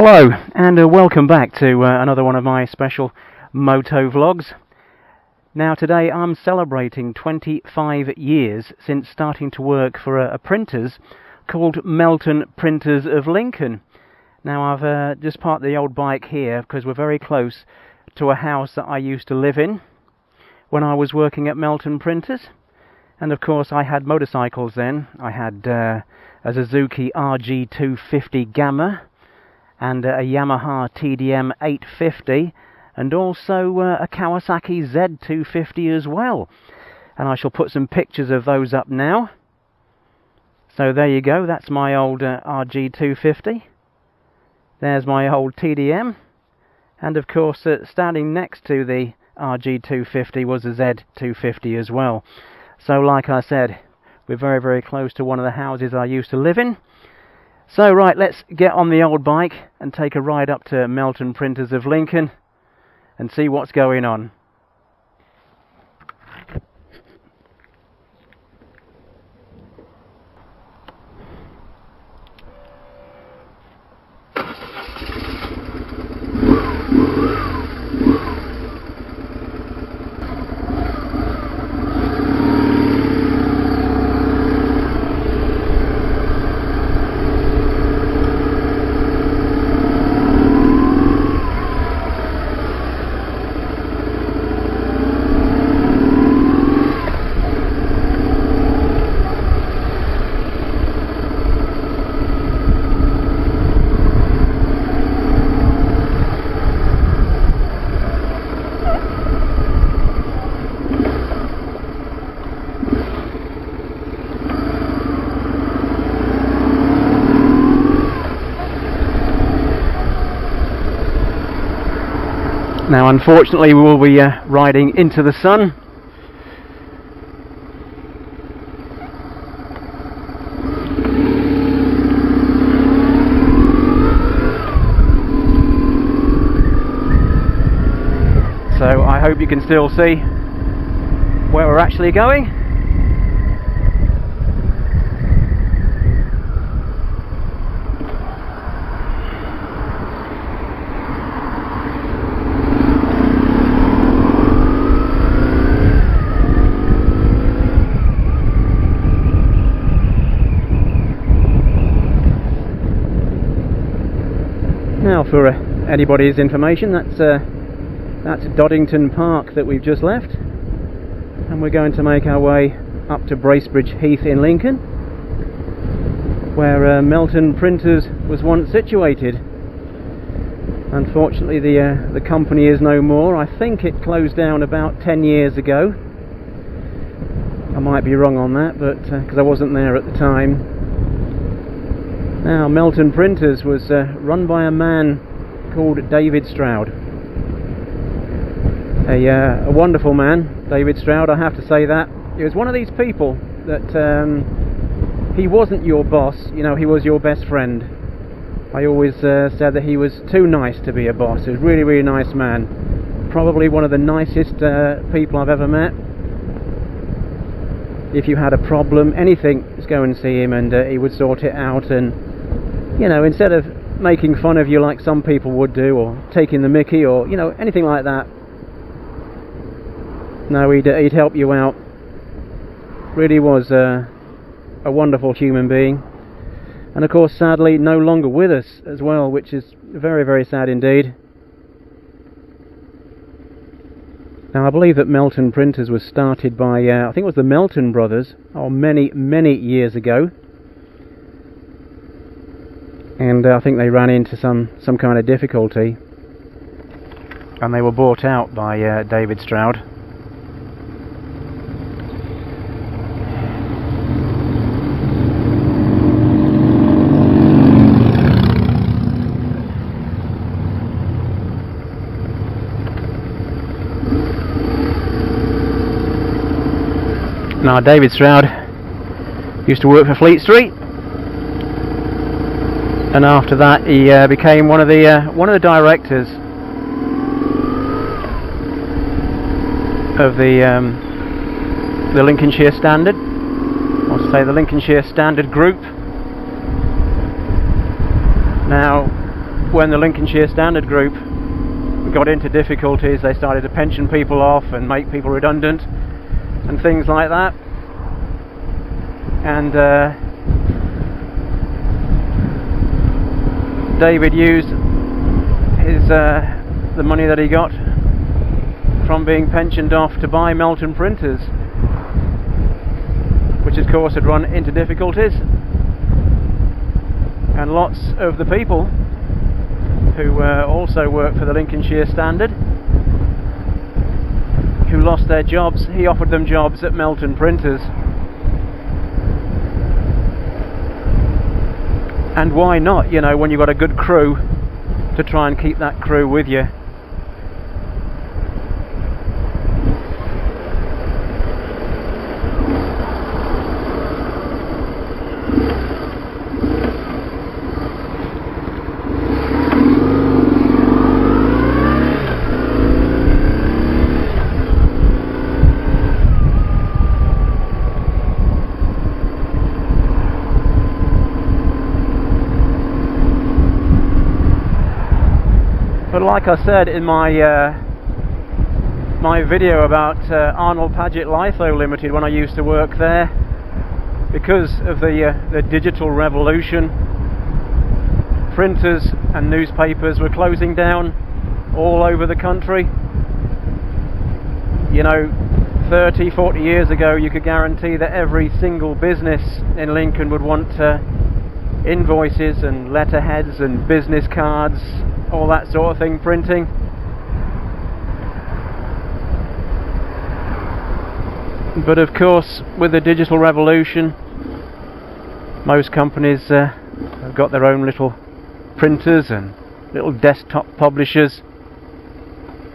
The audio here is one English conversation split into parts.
Hello and welcome back to another one of my special Motovlogs. Now today I'm celebrating 25 years since starting to work for a printers called Melton Printers of Lincoln. Now I've just parked the old bike here because we're very close to a house that I used to live in when I was working at Melton Printers. And of course I had motorcycles then. I had a Suzuki RG250 Gamma and a Yamaha TDM 850 and also a Kawasaki Z250 as well. And I shall put some pictures of those up now. So there you go, that's my old RG250. There's my old TDM. And of course standing next to the RG250 was a Z250 as well. So like I said, we're very, very close to one of the houses I used to live in. So right, let's get on the old bike and take a ride up to Melton Printers of Lincoln and see what's going on. Now unfortunately we will be riding into the sun. So I hope you can still see where we're actually going. Now for anybody's information, that's Doddington Park that we've just left, and we're going to make our way up to Bracebridge Heath in Lincoln, where Melton Printers was once situated. Unfortunately the company is no more. I think it closed down about 10 years ago. I might be wrong on that, but because I wasn't there at the time. Now, Melton Printers was run by a man called David Stroud. A wonderful man, David Stroud, I have to say that. He was one of these people that he wasn't your boss, you know, he was your best friend. I always said that he was too nice to be a boss. He was a really, really nice man. Probably one of the nicest people I've ever met. If you had a problem, anything, just go and see him and he would sort it out, and you know, instead of making fun of you like some people would do, or taking the mickey, or, you know, anything like that. No, he'd help you out. Really was a wonderful human being. And of course, sadly, no longer with us as well, which is very, very sad indeed. Now, I believe that Melton Printers was started by, I think it was the Melton brothers, many, many years ago. And I think they ran into some kind of difficulty, and they were bought out by David Stroud. Now, David Stroud used to work for Fleet Street, and after that he became one of the directors of the Lincolnshire Standard, or to say the Lincolnshire Standard Group. Now, when the Lincolnshire Standard Group got into difficulties, they started to pension people off and make people redundant and things like that. And David used his the money that he got from being pensioned off to buy Melton Printers, which of course had run into difficulties. And lots of the people who also worked for the Lincolnshire Standard, who lost their jobs, he offered them jobs at Melton Printers. And why not, you know, when you've got a good crew, to try and keep that crew with you. But like I said in my my video about Arnold Paget Litho Limited, when I used to work there, because of the digital revolution, printers and newspapers were closing down all over the country. You know, 30, 40 years ago, you could guarantee that every single business in Lincoln would want invoices and letterheads and business cards, all that sort of thing, printing. But of course, with the digital revolution, most companies have got their own little printers and little desktop publishers,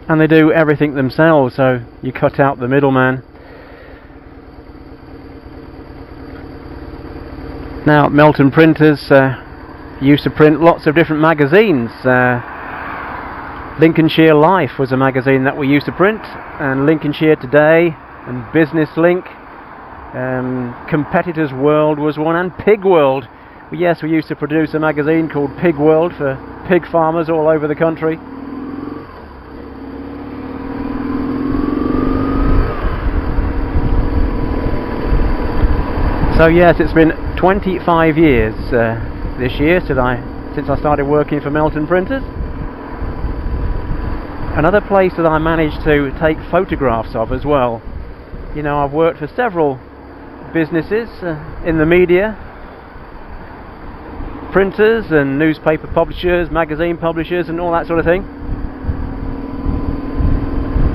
and they do everything themselves, so you cut out the middleman. Now, Melton Printers used to print lots of different magazines. Lincolnshire Life was a magazine that we used to print, and Lincolnshire Today, and Business Link, Competitors World was one, and Pig World. Yes, we used to produce a magazine called Pig World for pig farmers all over the country. So yes, it's been 25 years this year since I started working for Melton Printers. Another place that I managed to take photographs of as well. You know, I've worked for several businesses in the media, printers and newspaper publishers, magazine publishers and all that sort of thing.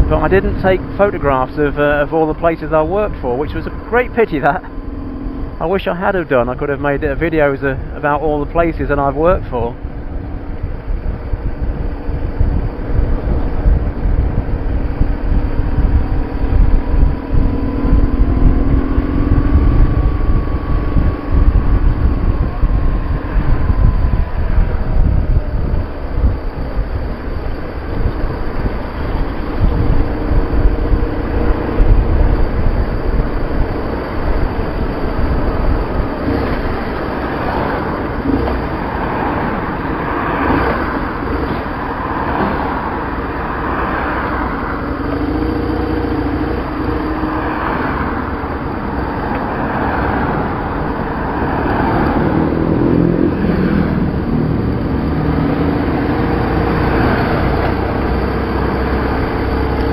But I didn't take photographs of all the places I worked for, which was a great pity. That I wish I had have done. I could have made videos about all the places that I've worked for.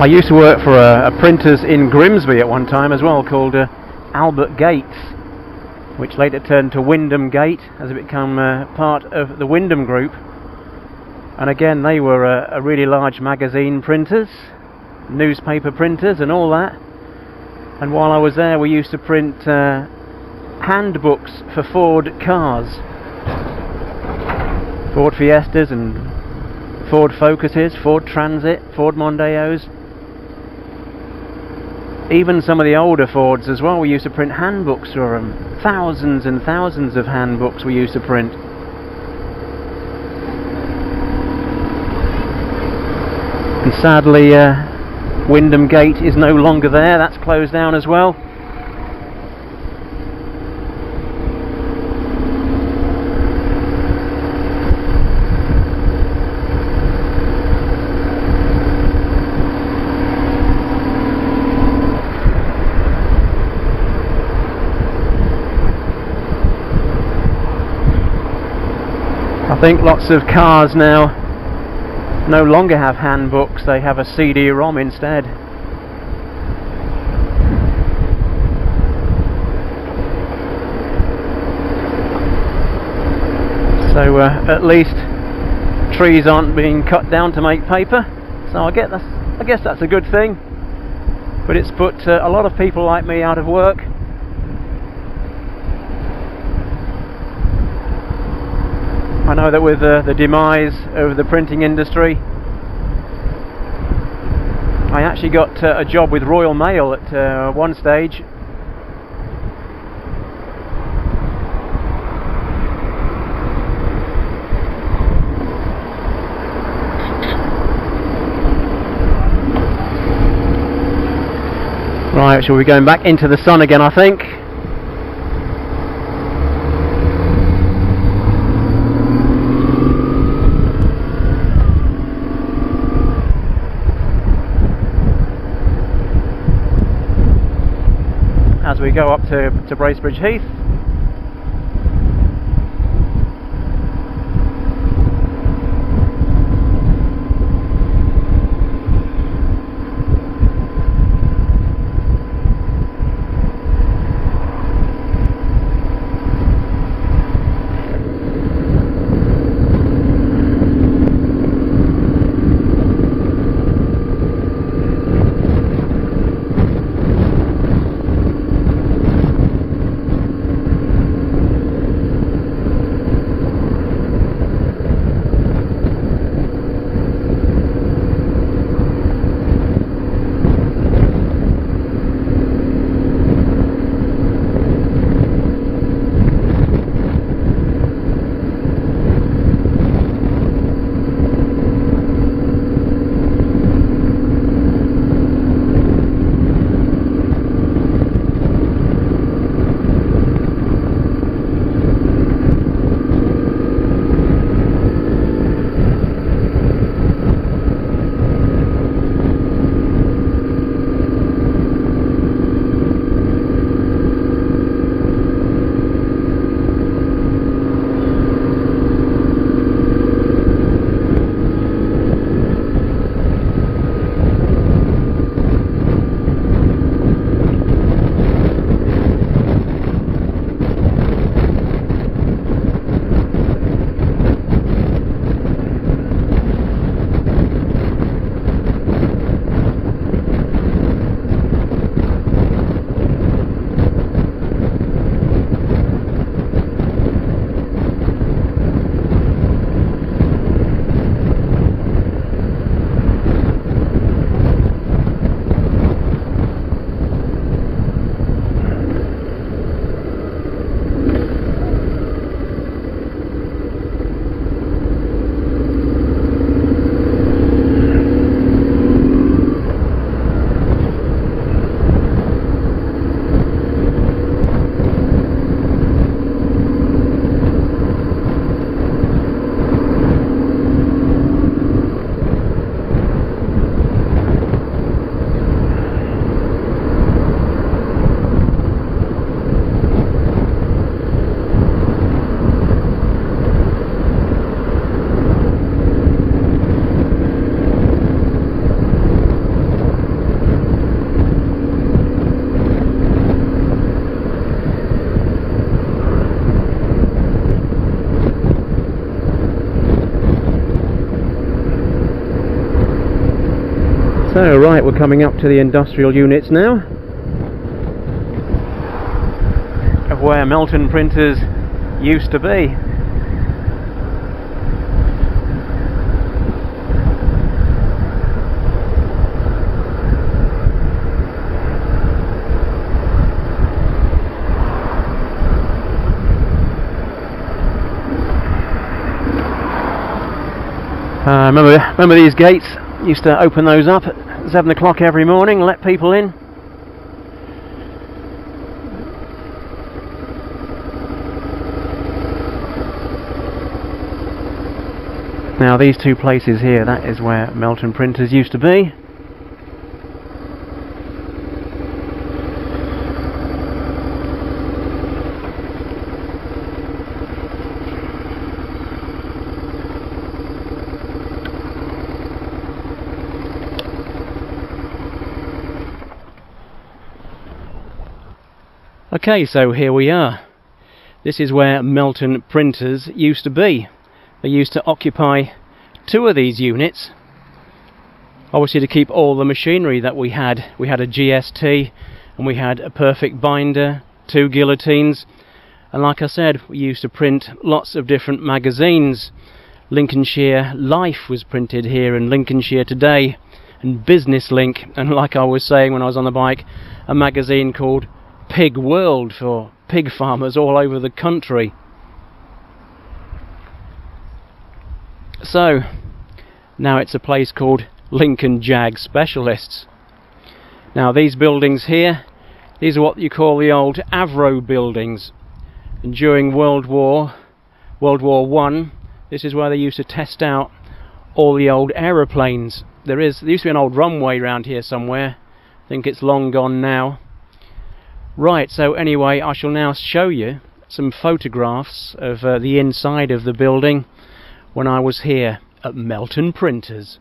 I used to work for a printers in Grimsby at one time as well, called Albert Gates, which later turned to Wyndham Gate as it became part of the Wyndham Group. And again, they were a really large magazine printers, newspaper printers and all that. And while I was there, we used to print handbooks for Ford cars, Ford Fiestas and Ford Focuses, Ford Transit, Ford Mondeos, even some of the older Fords as well. We used to print handbooks for them, thousands and thousands of handbooks we used to print. And sadly, Wyndham Gate is no longer there, that's closed down as well. I think lots of cars now no longer have handbooks, they have a CD-ROM instead. So at least trees aren't being cut down to make paper, so I guess that's a good thing, but it's put a lot of people like me out of work. I know that with the demise of the printing industry, I actually got a job with Royal Mail at one stage. Right, shall we be going back into the sun again, I think. As we go up to Bracebridge Heath. So right, we're coming up to the industrial units now of where Melton Printers used to be. Remember these gates? Used to open those up at 7 o'clock every morning, let people in. Now these two places here, that is where Melton Printers used to be. Okay, so here we are. This is where Melton Printers used to be. They used to occupy two of these units, obviously to keep all the machinery that we had. We had a GST and we had a perfect binder, 2 guillotines, and like I said, we used to print lots of different magazines. Lincolnshire Life was printed here, and Lincolnshire Today, and Business Link, and like I was saying when I was on the bike, a magazine called Pig World for pig farmers all over the country. So now it's a place called Lincoln Jag Specialists. Now these buildings here, these are what you call the old Avro buildings, and during World War I, this is where they used to test out all the old aeroplanes. There used to be an old runway around here somewhere. I think it's long gone now. Right, so anyway, I shall now show you some photographs of the inside of the building when I was here at Melton Printers.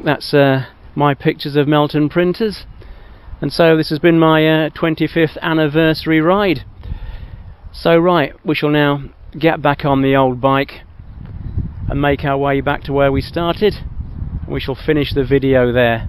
That's my pictures of Melton Printers, and so this has been my 25th anniversary ride. So right, we shall now get back on the old bike and make our way back to where we started, and we shall finish the video there.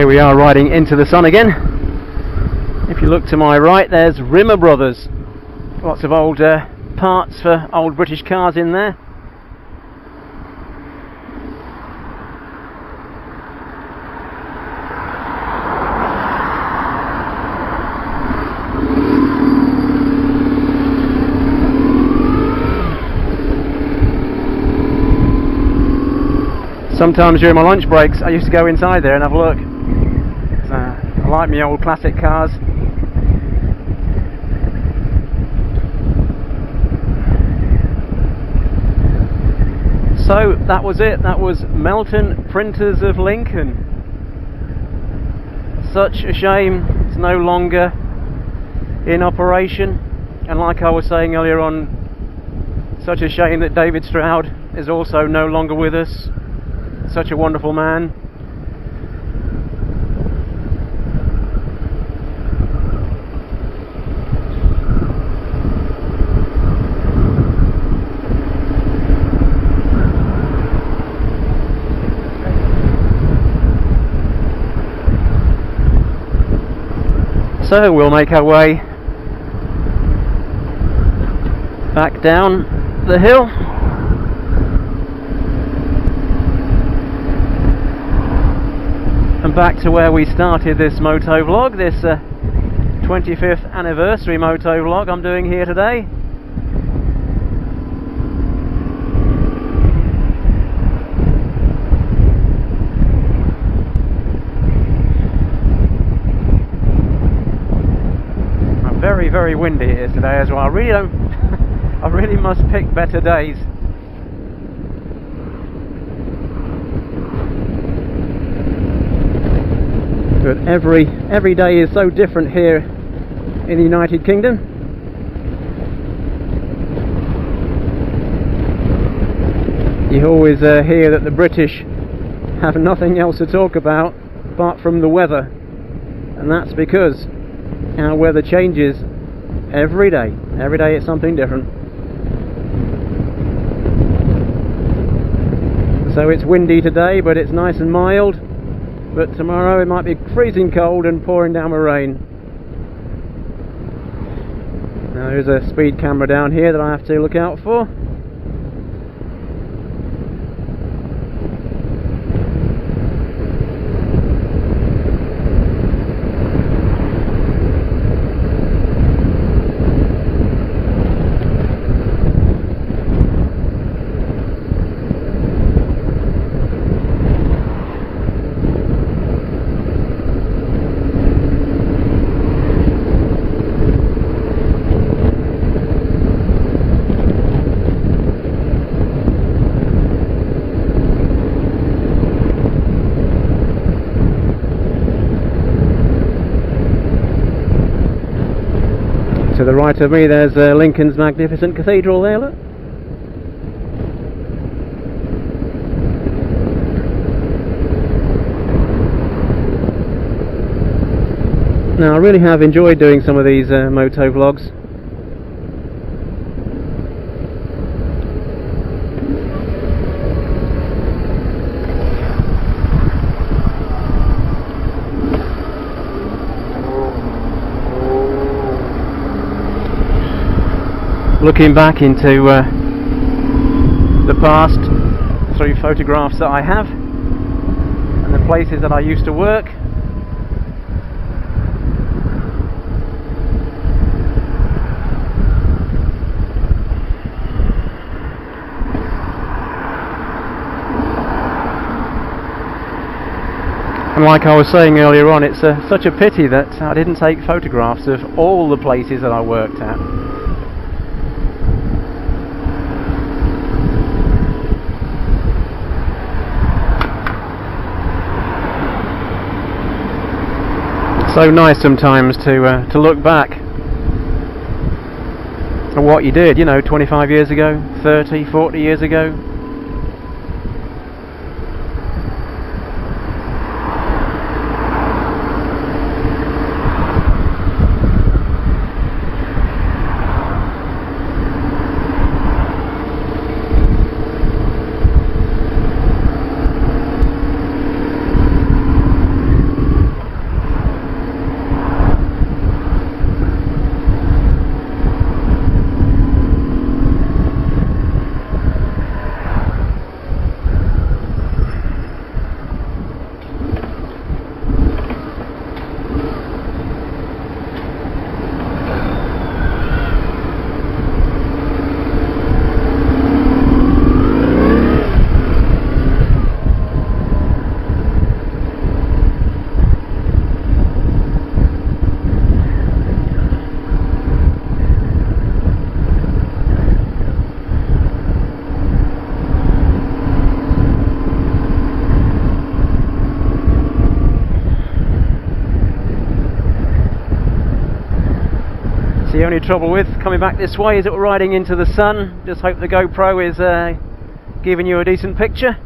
here we are riding into the sun again. If you look to my right, there's Rimmer Brothers. Lots of old parts for old British cars in there. Sometimes during my lunch breaks I used to go inside there and have a look. I like my old classic cars. So that was it, that was Melton Printers of Lincoln. Such a shame it's no longer in operation, and like I was saying earlier on, such a shame that David Stroud is also no longer with us. Such a wonderful man. So we'll make our way back down the hill. And back to where we started this motovlog, this 25th anniversary motovlog I'm doing here today. Very, very windy it is today as well. I really must pick better days. But every day is so different here in the United Kingdom. You always hear that the British have nothing else to talk about apart from the weather, and that's because our weather changes every day. Every day it's something different. So it's windy today, but it's nice and mild. But tomorrow it might be freezing cold and pouring down with rain. Now there's a speed camera down here that I have to look out for. To the right of me there's Lincoln's magnificent cathedral there, look. Now I really have enjoyed doing some of these motovlogs. Looking back into the past through photographs that I have and the places that I used to work. And like I was saying earlier on, it's such a pity that I didn't take photographs of all the places that I worked at. So nice sometimes to look back at what you did, you know, 25 years ago, 30, 40 years ago. The only trouble with coming back this way is that we're riding into the sun. Just hope the GoPro is giving you a decent picture.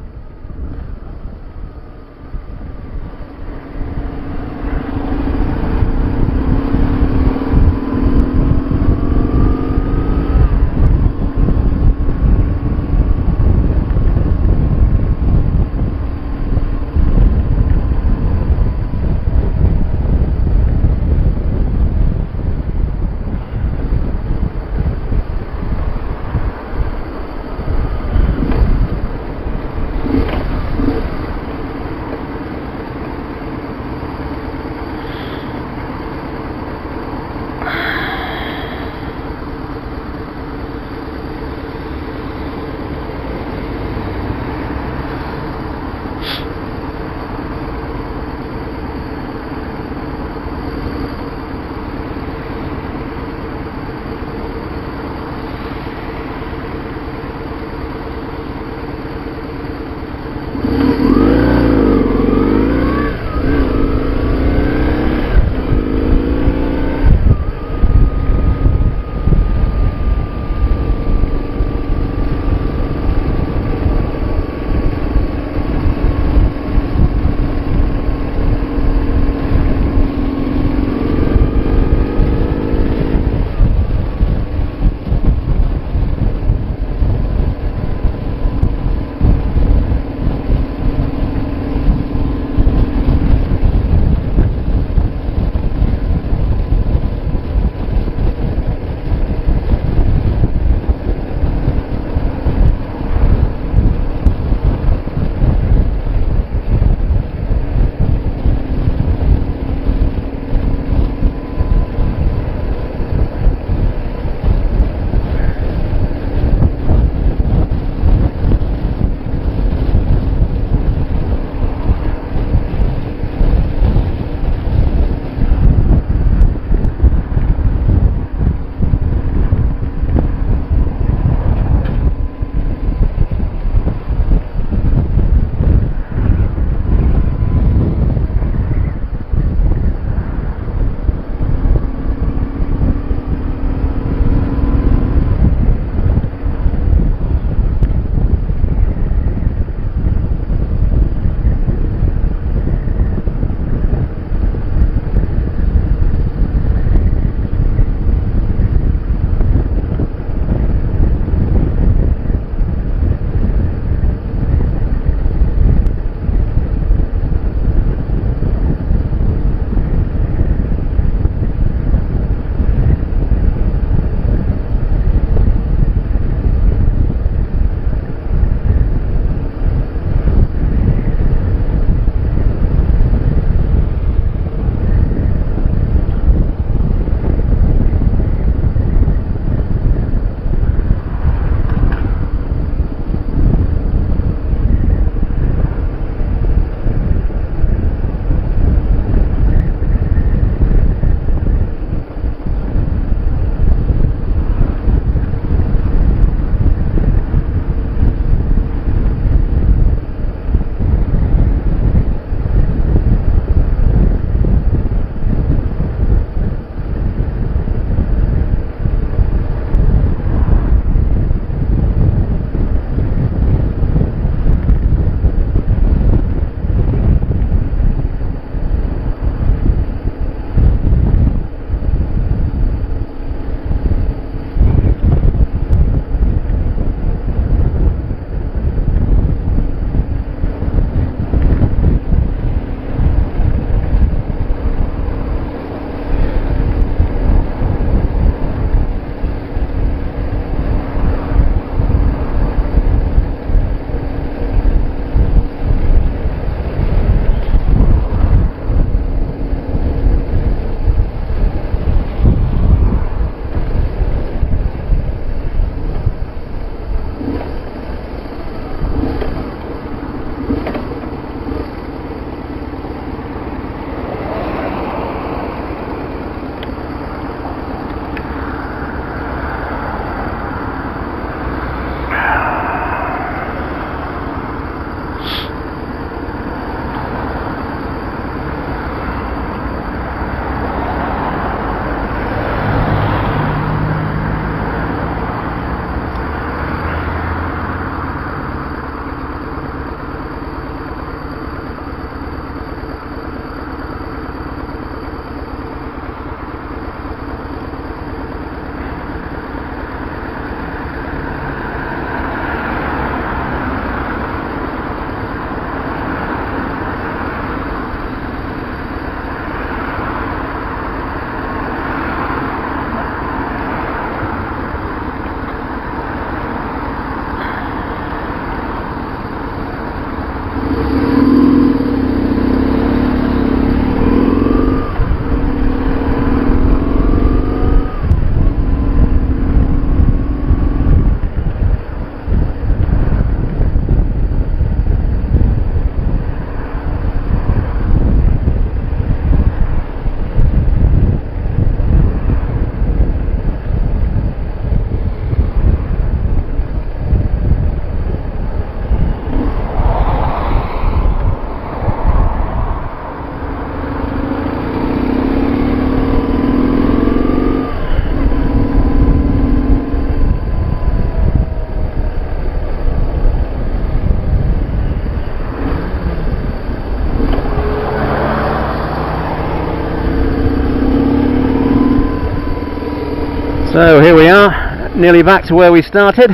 So here we are, nearly back to where we started.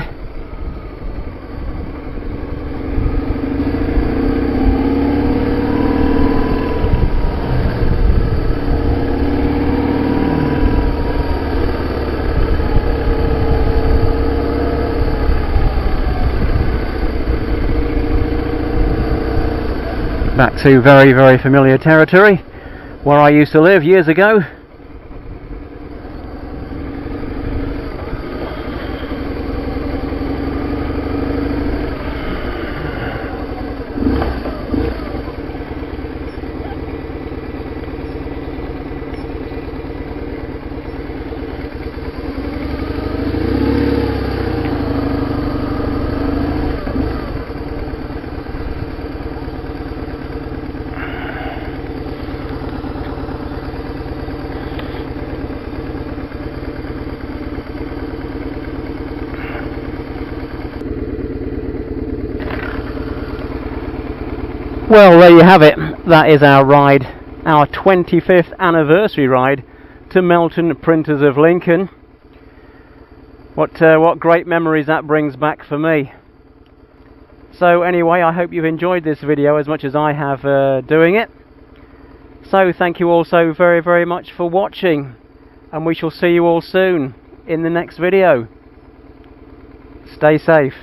Back to very, very familiar territory, where I used to live years ago. Well, there you have it. That is our ride, our 25th anniversary ride to Melton Printers of Lincoln. What great memories that brings back for me. So anyway, I hope you've enjoyed this video as much as I have doing it. So thank you all so very, very much for watching, and we shall see you all soon in the next video. Stay safe.